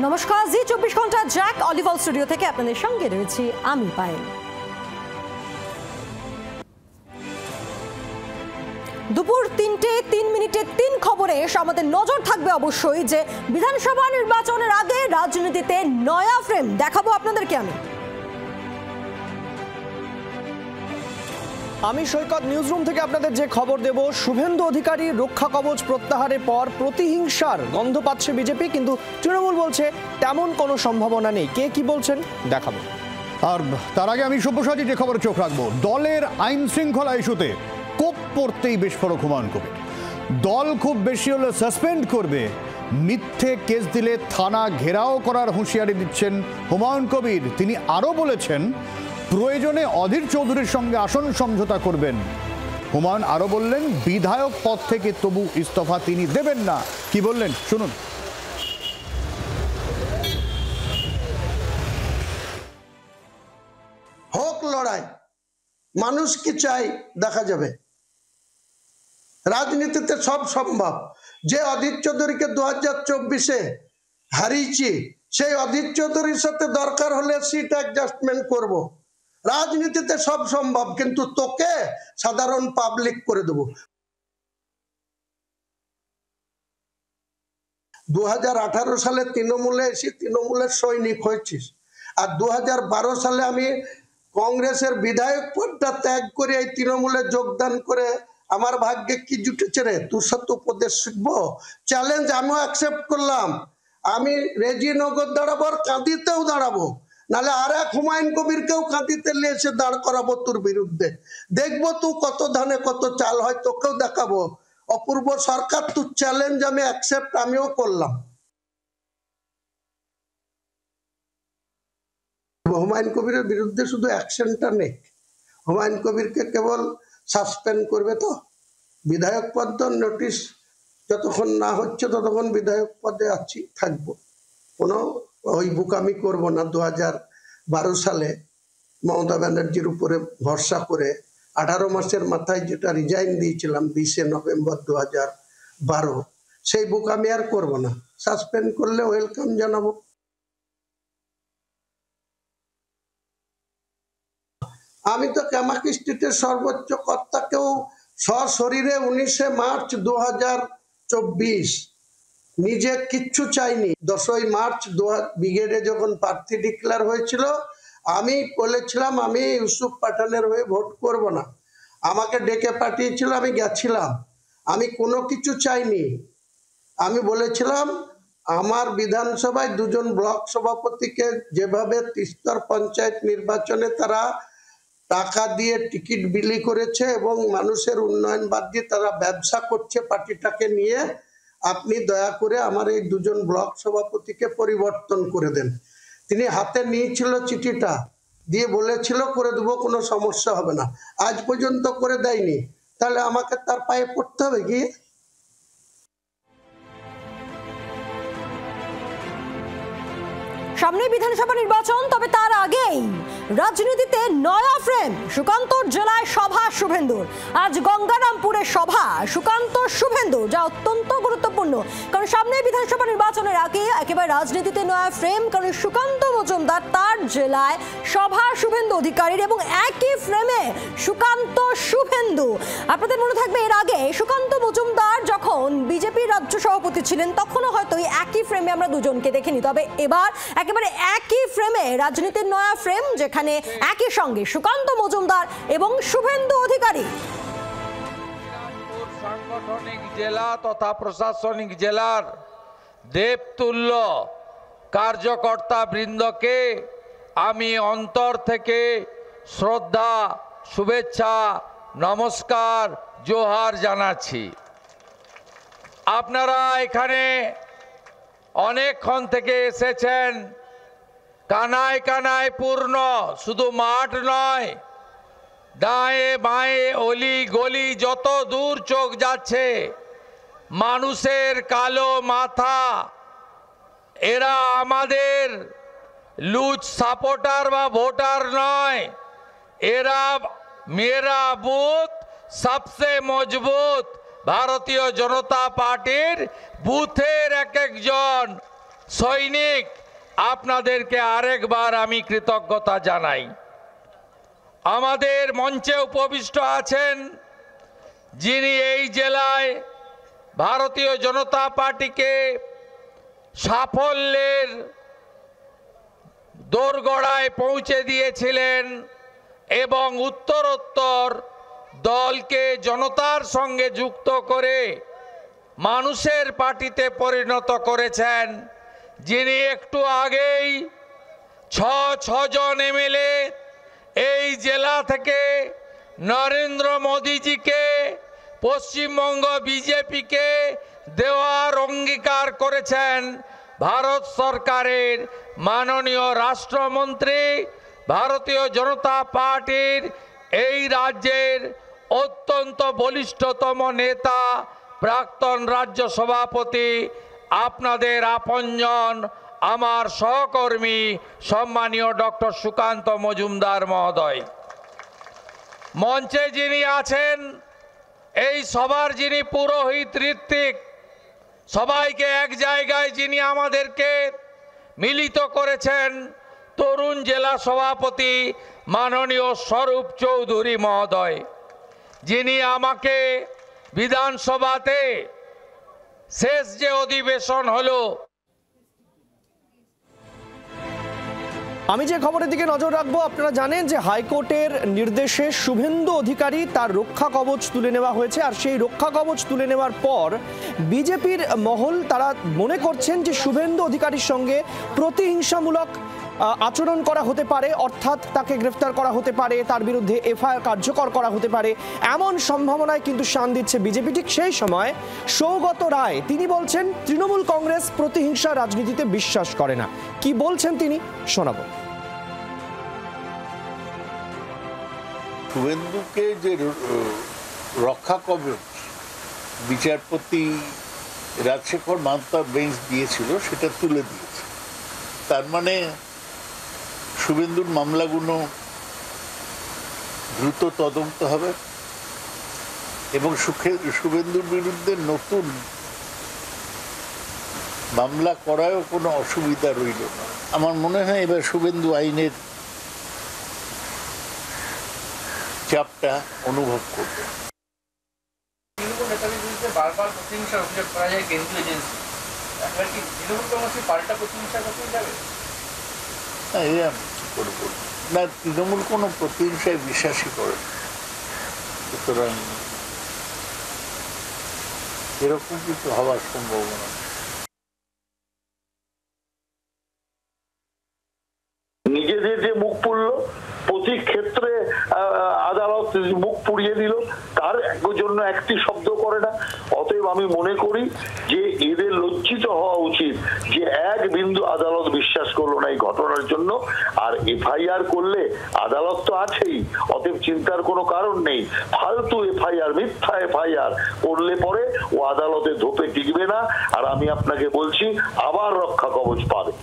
নমস্কার, জি 24 ঘন্টা Jack অলিভাল studio থেকে আপনাদের সঙ্গে রয়েছি আমি পায়েল। দুপুর 3:03 3 খবরে আমাদের নজর থাকবে অবশ্যই যে বিধানসভা নির্বাচনের আগে রাজনীতিতে নয়া ফ্রেম দেখাবো আপনাদেরকে। আমি সৈকত নিউজরুম থেকে আপনাদের যে খবর দেব, শুভেন্দু অধিকারী রক্ষা কবচ প্রত্যাহারের পর প্রতিহিংসার গন্ধ পাচ্ছে বিজেপি, কিন্তু তৃণমূল বলছে তেমন কোনো সম্ভাবনা নেই। কে কি বলছেন দেখাবো। আর তার আগে আমি সব্যসাচী যে খবরে চোখ রাখবো, দলের আইন শৃঙ্খলা ইস্যুতে কোপ পড়তেই বিস্ফোরক হুমায়ুন কবির। দল খুব বেশি হলে সাসপেন্ড করবে, মিথ্যে কেস দিলে থানা ঘেরাও করার হুঁশিয়ারি দিচ্ছেন হুমায়ুন কবির। তিনি আরও বলেছেন প্রয়োজনে অধীর চৌধুরীর সঙ্গে আসন সমঝোতা করবেন। হুমায়ুন আরও বললেন বিধায়ক পদ থেকে তবু ইস্তফা তিনি দেবেন না। কি বললেন শুনুন। হোক লড়াই, মানুষ কি চাই দেখা যাবে। রাজনীতিতে সব সম্ভব। যে অধীর চৌধুরীকে 2024-এ হারিয়েছি, সেই অধীর চৌধুরীর সাথে দরকার হলে সিট অ্যাডজাস্টমেন্ট করব। রাজনীতিতে সব সম্ভব, কিন্তু তোকে সাধারণ পাবলিক করে দেব। 2018 সালে তৃণমূলে এসে তৃণমূলের সৈনিক হয়েছিস, আর 2012 সালে আমি কংগ্রেসের বিধায়ক পদটা ত্যাগ করে এই তৃণমূলে যোগদান করে আমার ভাগ্যে কি জুটেছে রে? তোর সাথে উপদেশ শিখবো? চ্যালেঞ্জ আমিও অ্যাকসেপ্ট করলাম। আমি রেজিনগর দাঁড়াবো, আর কাঁদিতেও দাঁড়াবো, নাহলে আর এক হুমায়ুন কবিরকেও কাঁদিতে নিয়ে এসে দাঁড় করাবো তোর বিরুদ্ধে। দেখবো তুই কত ধানে কত চাল হয়, তোকেও দেখাবো। অপূর্ব সরকার, তোর চ্যালেঞ্জ আমি অ্যাকসেপ্ট আমিও করলাম। হুমায়ুন কবিরের বিরুদ্ধে শুধু অ্যাকশনটা নেই, হুমায়ুন কবিরকে কেবল সাসপেন্ড করবে। তো বিধায়ক পদ নোটিশ যতক্ষণ না হচ্ছে ততক্ষণ বিধায়ক পদে আছি, থাকবো। কোনো ওই বুকামি করব না। 2012 সালে মমতা ব্যানার্জির উপরে ভরসা করে 18 মাসের মাথায় যেটা রিজাইন দিয়েছিলাম 20 নভেম্বর 2012, সেই বুকামি আর করব না। সাসপেন্ড করলে ওয়েলকাম জানাবো। আমি তো কামাকি স্ট্রিটের সর্বোচ্চ কর্তাকেও সশরীরে 19 মার্চ 2024 নিজে কিচ্ছু চাইনি। 10 মার্চ ব্রিগেডে যখন প্রার্থী ডিক্লেয়ার হয়েছিল, আমি বলেছিলাম আমি ইউসুফ পাঠানের হয়ে ভোট করব না। আমাকে ডেকে পাঠিয়েছিল, আমি গেছিলাম। আমি কোনো কিছু চাইনি। আমি বলেছিলাম আমার বিধানসভায় 2জন ব্লক সভাপতিকে যেভাবে তিস্তর পঞ্চায়েত নির্বাচনে তারা টাকা দিয়ে টিকিট বিলি করেছে এবং মানুষের উন্নয়ন বাদ দিয়ে তারা ব্যবসা করছে পার্টিটাকে নিয়ে, আপনি দয়া করে আমার এই 2জন ব্লক সভাপতিকে পরিবর্তন করে দেন। তিনি হাতে নিয়েছিল চিঠিটা, দিয়ে বলেছিল করে দেবো, কোনো সমস্যা হবে না। আজ পর্যন্ত করে দেয়নি, তাহলে আমাকে তার পায়ে পড়তে হবে কি? সামনে বিধানসভা নির্বাচন, তবে তার আগেই রাজনীতিতে নয়া ফ্রেম। সুকান্তর জেলায় সভা শুভেন্দুর। আজ গঙ্গারামপুরে সভা সুকান্ত শুভেন্দু, যা অত্যন্ত গুরুত্বপূর্ণ, কারণ সামনে বিধানসভা নির্বাচনের আগে একেবারে রাজনীতিতে নয়া ফ্রেম। কারণ সুকান্ত মজুমদার তার জেলায় সভা শুভেন্দু অধিকারীর, এবং একই ফ্রেমে সুকান্ত শুভেন্দু। আপনাদের মনে থাকবে এর আগে সুকান্ত মজুমদার যখন বিজেপির রাজ্য সভাপতি ছিলেন তখনও হয়তো এই একই ফ্রেমে আমরা দুজনকে দেখিনি, তবে এবার একেবারে একই ফ্রেমে রাজনীতির নয়া ফ্রেম, যেখানে একই সঙ্গে সুকান্ত মজুমদার এবং শুভেন্দু অধিকারী। সাংগঠনিক জেলা তথা প্রশাসনিক জেলার দেবতুল্য কার্যকর্তা বৃন্দকে আমি অন্তর থেকে শ্রদ্ধা, শুভেচ্ছা, নমস্কার, জোহার জানাচ্ছি। আপনারা এখানে অনেকক্ষণ থেকে এসেছেন, কানায় কানায় পূর্ণ। শুধু মাঠ নয়, ডায়ে বাঁয়ে অলি গলি যত দূর চোখ যাচ্ছে, মানুষের কালো মাথা। এরা আমাদের লুজ সাপোর্টার বা ভোটার নয়, এরা মেরা বুথ সবসে মজবুত ভারতীয় জনতা পার্টির বুথের এক একজন সৈনিক, আপনাদেরকে আরেকবার আমি কৃতজ্ঞতা জানাই। আমাদের মঞ্চে উপবিষ্ট আছেন যিনি এই জেলায় ভারতীয় জনতা পার্টিকে সাফল্যের দোরগোড়ায় পৌঁছে দিয়েছিলেন এবং উত্তরোত্তর দলকে জনতার সঙ্গে যুক্ত করে মানুষের পার্টিতে পরিণত করেছেন, যিনি একটু আগেই ছজন এমএলএ এই জেলা থেকে নরেন্দ্র মোদীজিকে পশ্চিমবঙ্গ বিজেপিকে দেওয়ার অঙ্গীকার করেছেন। ভারত সরকারের মাননীয় রাষ্ট্রমন্ত্রী, ভারতীয় জনতা পার্টির এই রাজ্যের অত্যন্ত বলিষ্ঠতম নেতা, প্রাক্তন রাজ্য সভাপতি, আপনাদের আপনজন, আমার সহকর্মী সম্মানীয় ডক্টর সুকান্ত মজুমদার মহোদয়। মঞ্চে যিনি আছেন, এই সবার যিনি পুরোহিত ঋত্বিক, সবাইকে এক জায়গায় যিনি আমাদেরকে মিলিত করেছেন, তরুণ জেলা সভাপতি মাননীয় স্বরূপ চৌধুরী মহোদয়, যিনি আমাকে বিধানসভাতে শেষ যে অধিবেশন হলো, আমি যে খবরের দিকে নজর রাখবো, আপনারা জানেন যে হাইকোর্টের নির্দেশে শুভেন্দু অধিকারী তার রক্ষা কবচ তুলে নেওয়া হয়েছে। আর সেই রক্ষা কবচ তুলে নেওয়ার পর বিজেপির মহল তারা মনে করছেন যে শুভেন্দু অধিকারীর সঙ্গে প্রতিহিংসামূলক আচরণ করা হতে পারে, অর্থাৎ তাকে গ্রেফতার করা হতে পারে, তার বিরুদ্ধে এফআইআর কার্যকর করা হতে পারে, এমন সম্ভাবনায় কিন্তু শান দিচ্ছে বিজেপি। ঠিক সেই সময় সৌগত রায় তিনি বলছেন তৃণমূল কংগ্রেস প্রতিহিংসা রাজনীতিতে বিশ্বাস করে না। কি বলছেন তিনি শোনাবো। শুভেন্দুকে যে রক্ষা কবচ বিচারপতি রাজশেখর মান্তার বেঞ্চ দিয়েছিল সেটা তুলে দিয়েছে। তার মানে শুভেন্দুর মামলাগুলো দ্রুত তদন্ত হবে এবং শুভেন্দুর বিরুদ্ধে নতুন মামলা করায়ও কোনো অসুবিধা রইল না। আমার মনে হয় এবার শুভেন্দু আইনের চাপটা অনুভব করবে। বারবার প্রতিহিংসার অভিযোগ করা যায় কেন্দ্রীয় এজেন্সি, একবার কি তৃণমূল কংগ্রেস পাল্টা প্রতিহিংসা করতে যাবে? না, তৃণমূল কোনো প্রতিহিংসায় বিশ্বাসই করে, সুতরাং এরকম কিছু হওয়ার সম্ভাবনা। নিজেদের যে মুখ পুড়ল, প্রতি ক্ষেত্রে আদালত মুখ পুড়িয়ে দিল, তার জন্য একটি শব্দ করে না। অতএব আমি মনে করি যে এদের লজ্জিত হওয়া উচিত যে এক বিন্দু আদালত বিশ্বাস করলো না এই ঘটনার জন্য। আর এফআইআর করলে আদালত তো আছেই, অতএব চিন্তার কোনো কারণ নেই। ফালতু এফআইআর, মিথ্যা এফআইআর করলে পরে ও আদালতে ধোপে টিকবে না। আর আমি আপনাকে বলছি আবার রক্ষা কবচ পাবে।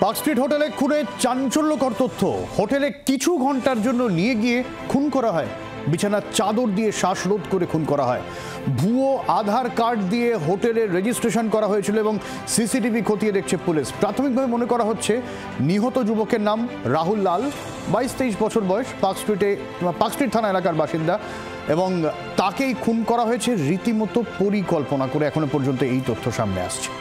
পার্ক স্ট্রিট হোটেলে খুনের চাঞ্চল্যকর তথ্য। হোটেলে কিছু ঘন্টার জন্য নিয়ে গিয়ে খুন করা হয়, বিছানার চাদর দিয়ে শ্বাসরোধ করে খুন করা হয়, ভুয়ো আধার কার্ড দিয়ে হোটেলের রেজিস্ট্রেশন করা হয়েছিল এবং সিসিটিভি খতিয়ে দেখছে পুলিশ। প্রাথমিকভাবে মনে করা হচ্ছে নিহত যুবকের নাম রাহুল লাল, 22-23 বছর বয়স, পার্ক স্ট্রিট থানা এলাকার বাসিন্দা এবং তাকেই খুন করা হয়েছে রীতিমতো পরিকল্পনা করে। এখনো পর্যন্ত এই তথ্য সামনে আসছে।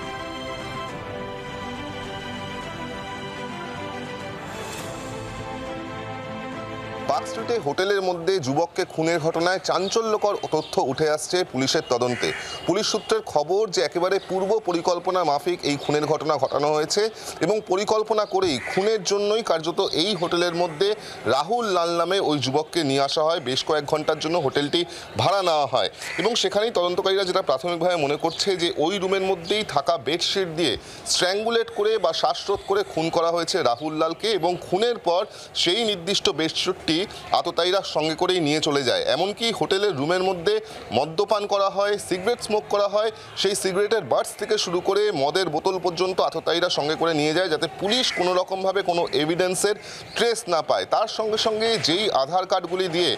পার্ক স্ট্রিটে হোটেলের মধ্যে যুবককে খুনের ঘটনায় চাঞ্চল্যকর তথ্য উঠে আসছে পুলিশের তদন্তে। পুলিশ সূত্রের খবর যে একেবারে পূর্ব পরিকল্পনা মাফিক এই খুনের ঘটনা ঘটানো হয়েছে এবং পরিকল্পনা করেই খুনের জন্যই কার্যত এই হোটেলের মধ্যে রাহুল লাল নামে ওই যুবককে নিয়ে আসা হয়। বেশ কয়েক ঘন্টার জন্য হোটেলটি ভাড়া নেওয়া হয় এবং সেখানেই তদন্তকারীরা যেটা প্রাথমিকভাবে মনে করছে যে ওই রুমের মধ্যেই থাকা বেডশিট দিয়ে স্ট্র্যাঙ্গুলেট করে বা শ্বাসরোধ করে খুন করা হয়েছে রাহুল লালকে এবং খুনের পর সেই নির্দিষ্ট বেডশিটটি সেগুলি আততায়ীরা সঙ্গে করেই নিয়ে চলে যায়। এমনকি হোটেলের রুমের মধ্যে মদ্যপান করা হয়, সিগারেট স্মোক করা হয়, সেই সিগারেটের বার্ডস থেকে শুরু করে মদের বোতল পর্যন্ত আততায়ীরা সঙ্গে করে নিয়ে যায়, যাতে পুলিশ কোনো রকমভাবে কোনো এভিডেন্সের ট্রেস না পায়। তার সঙ্গে সঙ্গে যেই আধার কার্ডগুলি দিয়ে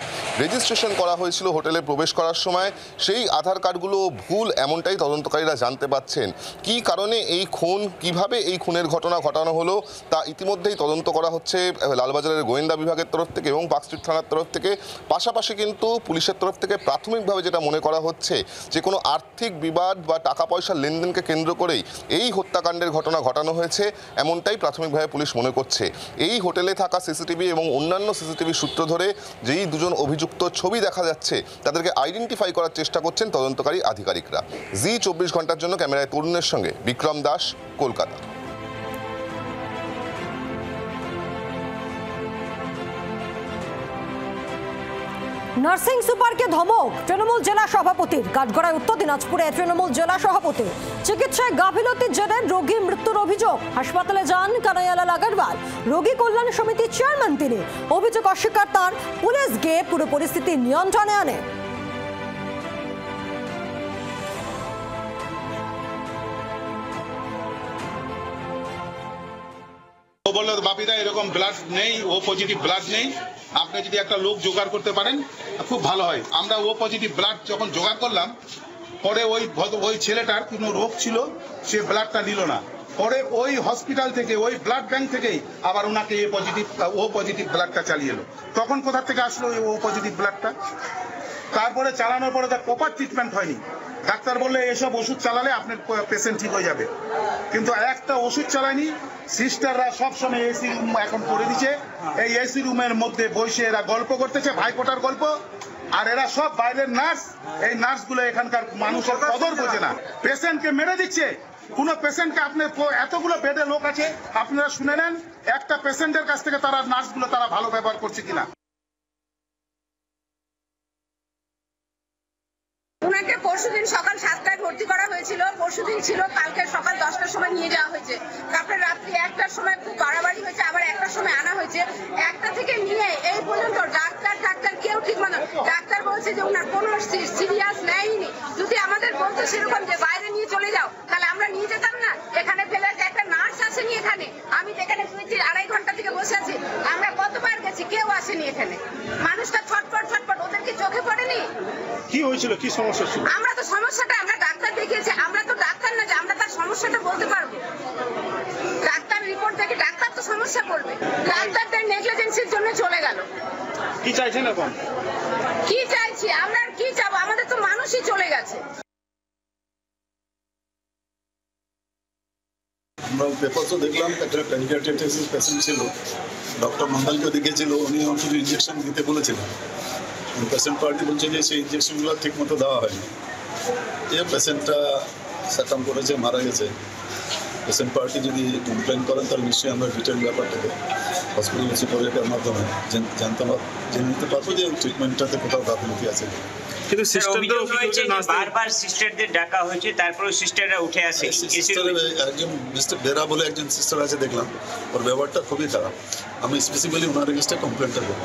রেজিস্ট্রেশন করা হয়েছিল হোটেলে প্রবেশ করার সময়, সেই আধার কার্ডগুলো ভুল, এমনটাই তদন্তকারীরা জানতে পাচ্ছেন। কী কারণে এই খুন, কিভাবে এই খুনের ঘটনা ঘটানো হলো তা ইতিমধ্যেই তদন্ত করা হচ্ছে লালবাজারের গোয়েন্দা বিভাগের তরফ থেকে এবং পার্কস্ট্রিট থানার তরফ থেকে। পাশাপাশি কিন্তু পুলিশের তরফ থেকে প্রাথমিকভাবে যেটা মনে করা হচ্ছে যে কোনো আর্থিক বিবাদ বা টাকা পয়সার লেনদেনকে কেন্দ্র করেই এই হত্যাকাণ্ডের ঘটনা ঘটানো হয়েছে, এমনটাই প্রাথমিকভাবে পুলিশ মনে করছে। এই হোটেলে থাকা সিসিটিভি এবং অন্যান্য সিসিটিভি সূত্র ধরে যেই দুজন অভিযুক্ত ছবি দেখা যাচ্ছে তাদেরকে আইডেন্টিফাই করার চেষ্টা করছেন তদন্তকারী আধিকারিকরা। জি 24 ঘন্টার জন্য ক্যামেরায় তরুণের সঙ্গে বিক্রম দাস, কলকাতা। নার্সিং সুপারকে ধমক তৃণমূল জেলা সভাপতির। কাঠগড়ায় উত্তর দিনাজপুরে তৃণমূল জেলা সভাপতি। চিকিৎসায় গাফিলতির জেরে রোগী মৃত্যুর অভিযোগ। হাসপাতালে যান কানাইয়ালাল আগরওয়াল, রোগী কল্যাণ সমিতির চেয়ারম্যান তিনি। অভিযোগ অস্বীকার তার, পুলিশ গিয়ে পুরো পরিস্থিতি নিয়ন্ত্রণে আনে। ও বললো বাপিদা এরকম ব্লাড নেই, ও পজিটিভ ব্লাড নেই, আপনি যদি একটা লোক জোগাড় করতে পারেন খুব ভালো হয়। আমরা ও পজিটিভ ব্লাড যখন জোগাড় করলাম, পরে ওই ছেলেটার কোনো রোগ ছিল, সে ব্লাডটা নিল না। পরে ওই হসপিটাল থেকে, ওই ব্লাড ব্যাংক থেকেই আবার ওনাকে ও পজিটিভ ব্লাডটা চালিয়ে এলো। তখন কোথা থেকে আসলো ও পজিটিভ ব্লাডটা? তারপরে চালানোর পরে তার প্রপার ট্রিটমেন্ট হয়নি। ডাক্তার বললে এসব ওষুধ চালালে আপনার পেশেন্ট ঠিক হয়ে যাবে, কিন্তু একটা ওষুধ চালায়নি। সিস্টাররা সবসময় এসি রুম এখন করে দিচ্ছে, এই এসি রুমের মধ্যে বসে এরা গল্প করতেছে, ভাইফোঁটার গল্প। আর এরা সব বাইরের নার্স, এই নার্সগুলো এখানকার মানুষের কদর বোঝে না, পেশেন্টকে মেরে দিচ্ছে। কোন পেশেন্টকে, আপনি এতগুলো বেডে লোক আছে, আপনারা শুনে নেন একটা পেশেন্টের কাছ থেকে তারা নার্সগুলো তারা ভালো ব্যবহার করছে কিনা। ওনাকে পরশুদিন সকাল 7টায় ভর্তি করা হয়েছিল, পরশুদিন ছিল, কালকে সকাল 10টার সময় নিয়ে যাওয়া হয়েছে। তারপরে রাত্রি 1টার সময় খুব বাড়াবাড়ি হয়েছে, আবার 1টার সময় আনা হয়েছে। 1টা থেকে নিয়ে এই পর্যন্ত ডাক্তার কেউ ঠিক মতো, ডাক্তার বলছে যে ওনার কোনো সিরিয়াস নেয়নি। যদি আমাদের বলতো সেরকম যে বাইরে নিয়ে চলে যাও, তাহলে আমরা নিয়ে যেতাম না। এখানে ফেলে একটা নার্স আসেনি এখানে, আমি এখানে 2-2.5 ঘন্টা থেকে বসে আছি, আমরা কতবার গেছি, কেউ আসেনি এখানে। মানুষটা ছটফট, ওদের কি চোখে পড়েনি? কি হয়েছিল, কি সমস্যা ছিল? আমরা তো সমস্যাটা, আমরা ডাক্তার দেখিয়েছি, আমরা তো ডাক্তার না যে আমরা তার সমস্যাটা বলতে পারবো। ডাক্তার রিপোর্ট দেখে ডাক্তার তো সমস্যা করবে। ডাক্তারদের নেগলিজেন্সির জন্য চলে গেল। কি চাইছেন এখন? কি চাইছি আমরা, কি চাবো? আমাদের তো মানুষই চলে গেছে। আমরা পেপারসও দেখলাম, একটা প্যানক্রিয়াটাইটিস পেশেন্ট ছিল, ডক্টর মন্ডলকেও দেখেছিল, উনি শুধু ইঞ্জেকশন দিতে বলেছিলেন। পেশেন্ট পার্টি বলছে যে সেই ইঞ্জেকশনগুলো ঠিক মতো দেওয়া হয়নি, এই পেশেন্টটা সাকাম করেছে, মারা গেছে। পেশেন্ট পার্টি যদি কমপ্লেন করেন তাহলে নিশ্চয়ই আমরা ডিটেল ব্যাপারটাকে হসপিটাল সুপারিটের মাধ্যমে জেনে নিতে পারবো যে ট্রিটমেন্টটাতে কোথাও গাফিলতি আছে। কিন্তু বারবার সিস্টারদের ডাকা হয়েছে, তারপরেও সিস্টাররা উঠে আসে। একজন মিস্টার বেরা বলে একজন সিস্টার আছে, দেখলাম ওর ব্যবহারটা খুবই খারাপ। আমি স্পেসিফিক্যালি ওনার এগেইনস্টে কমপ্লেনটা করব।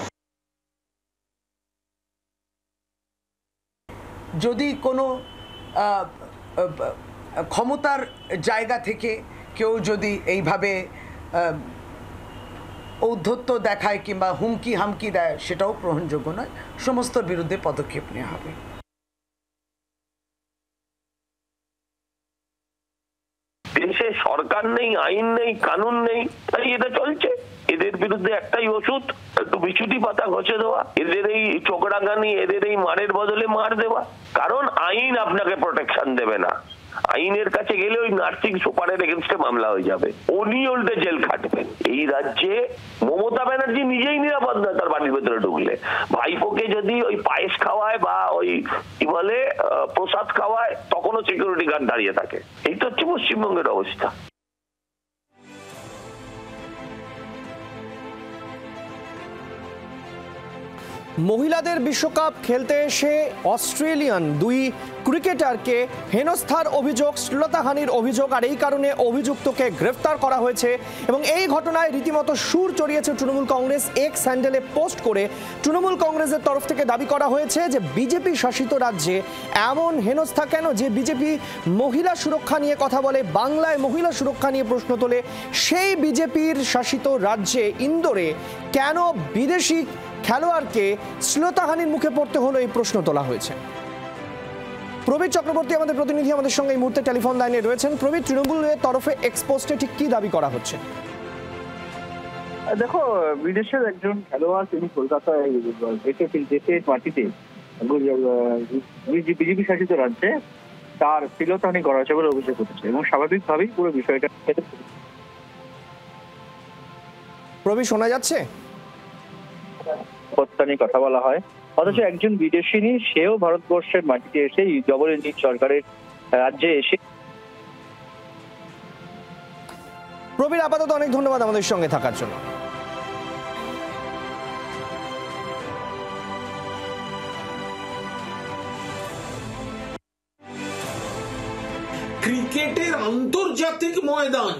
যদি কোনো ক্ষমতার জায়গা থেকে কেউ যদি এইভাবে ঔদ্ধত্য দেখায় কিংবা হুমকি হামকি দেয়, সেটাও গ্রহণযোগ্য নয়। সমস্ত বিরুদ্ধে পদক্ষেপ নেওয়া হবে। দেশে সরকার নেই, আইন নেই, কানুন নেই, তাই এটা চলছে। এদের বিরুদ্ধে একটাই ওষুধ, একটু বিছুটি পাতা ঘষে দেওয়া, এদের এই চোখরাঙানি, এদের এই মারের বদলে মার দেওয়া। কারণ আইন আপনাকে প্রোটেকশন দেবে না। আইনের কাছে গেলে ওই নার্সিং সুপারের এগেনস্টে মামলা হয়ে যাবে, উনি উল্টে জেল খাটবেন। এই রাজ্যে মমতা ব্যানার্জি নিজেই নিরাপদ নয় তার বাড়ির ভেতরে ঢুকলে। ভাইপোকে যদি ওই পায়েস খাওয়ায় বা ওই কি বলে প্রসাদ খাওয়ায়, তখনও সিকিউরিটি গার্ড দাঁড়িয়ে থাকে। এই তো হচ্ছে পশ্চিমবঙ্গের অবস্থা। মহিলাদের বিশ্বকাপ খেলতে এসে অস্ট্রেলিয়ান দুই ক্রিকেটারকে হেনস্থার অভিযোগ, শ্লীলতাহানির অভিযোগ, আর এই কারণে অভিযুক্তকে গ্রেফতার করা হয়েছে। এবং এই ঘটনায় রীতিমতো সুর চড়িয়েছে তৃণমূল কংগ্রেস। এক্স হ্যান্ডেলে পোস্ট করে তৃণমূল কংগ্রেসের তরফ থেকে দাবি করা হয়েছে যে বিজেপি শাসিত রাজ্যে এমন হেনস্থা কেন? যে বিজেপি মহিলা সুরক্ষা নিয়ে কথা বলে, বাংলায় মহিলা সুরক্ষা নিয়ে প্রশ্ন তোলে, সেই বিজেপির শাসিত রাজ্যে ইন্দোরে কেন বিদেশি খেলোয়াড়কে শ্লীলতাহানির মুখে পড়তে হলো, এই প্রশ্ন তোলা হয়েছে। প্রবীর চক্রবর্তী আমাদের প্রতিনিধি আমাদের সঙ্গে এই মুহূর্তে টেলিফোন লাইনে রয়েছেন। প্রবীর, তৃণমূলের তরফে এক্সপোস্টে ঠিক কি দাবি করা হচ্ছে? দেখো, বিদেশের একজন খেলোয়াড় তিনি কলকাতায় দেশের মাটিতে বিজেপি শাসিত রাজ্যে তার শ্লীলতাহানি করা হয়েছে বলে অভিযোগ উঠেছে এবং স্বাভাবিকভাবেই পুরো বিষয়টা প্রবীর শোনা যাচ্ছে? হত্যা নিয়ে কথা বলা হয়, অথচ একজন বিদেশিনী সেও ভারতবর্ষের মাটিতে এসে ডবল ইঞ্জিন সরকারের রাজ্যে এসে। প্রবীর, আপাতত অনেক ধন্যবাদ আমাদের সঙ্গে থাকার জন্য। ক্রিকেটের আন্তর্জাতিক ময়দান,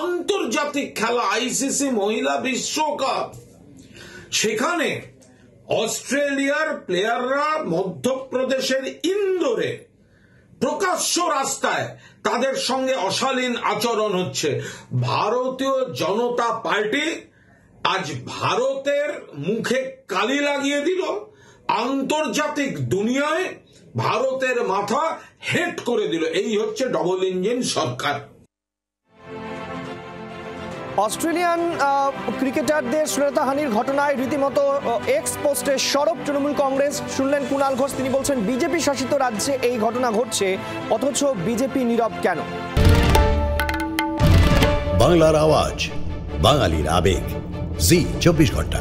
আন্তর্জাতিক খেলা, আইসিসি মহিলা বিশ্বকাপ, সেখানে অস্ট্রেলিয়ার প্লেয়াররা মধ্যপ্রদেশের ইন্দোরে প্রকাশ্য রাস্তায় তাদের সঙ্গে অশালীন আচরণ হচ্ছে। ভারতীয় জনতা পার্টি আজ ভারতের মুখে কালি লাগিয়ে দিল, আন্তর্জাতিক দুনিয়ায় ভারতের মাথা হেট করে দিল। এই হচ্ছে ডবল ইঞ্জিন সরকার। অস্ট্রেলিয়ান ক্রিকেটারদের শ্লীলতাহানির ঘটনায় রীতিমতো এক্স পোস্টে সরব তৃণমূল কংগ্রেস। শুনলেন কুণাল ঘোষ, তিনি বলছেন বিজেপি শাসিত রাজ্যে এই ঘটনা ঘটছে, অথচ বিজেপি নীরব কেন? বাংলার আওয়াজ, বাঙালির আবেগ, জি 24 ঘন্টা।